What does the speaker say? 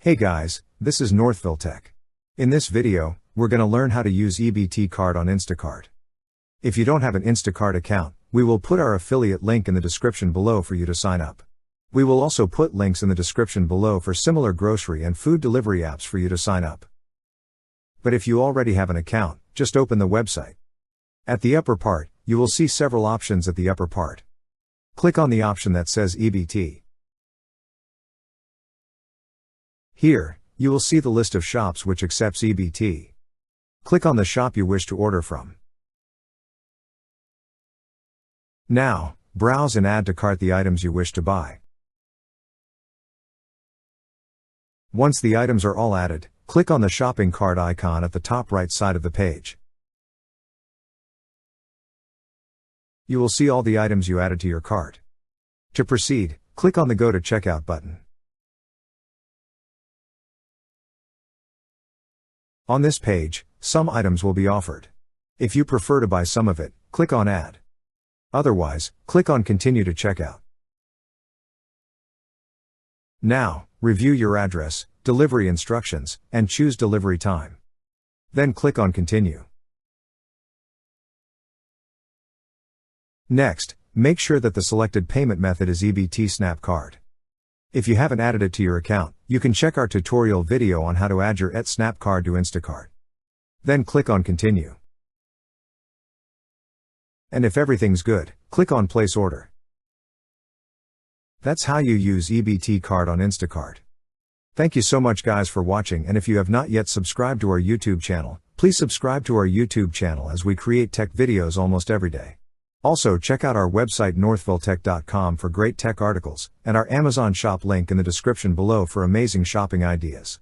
Hey guys, this is Northville Tech. In this video, we're going to learn how to use EBT Card on Instacart. If you don't have an Instacart account, we will put our affiliate link in the description below for you to sign up. We will also put links in the description below for similar grocery and food delivery apps for you to sign up. But if you already have an account, just open the website. At the upper part, you will see several options at the upper part. Click on the option that says EBT. Here, you will see the list of shops which accepts EBT. Click on the shop you wish to order from. Now, browse and add to cart the items you wish to buy. Once the items are all added, click on the shopping cart icon at the top right side of the page. You will see all the items you added to your cart. To proceed, click on the Go to Checkout button. On this page, some items will be offered. If you prefer to buy some of it, click on Add. Otherwise, click on Continue to Checkout. Now, review your address, delivery instructions, and choose delivery time. Then click on Continue. Next, make sure that the selected payment method is EBT Snap Card. If you haven't added it to your account, you can check our tutorial video on how to add your EBT Snap Card to Instacart. Then click on Continue. And if everything's good, click on Place Order. That's how you use EBT Card on Instacart. Thank you so much guys for watching, and if you have not yet subscribed to our YouTube channel, please subscribe to our YouTube channel as we create tech videos almost every day. Also check out our website northvilletech.com for great tech articles, and our Amazon shop link in the description below for amazing shopping ideas.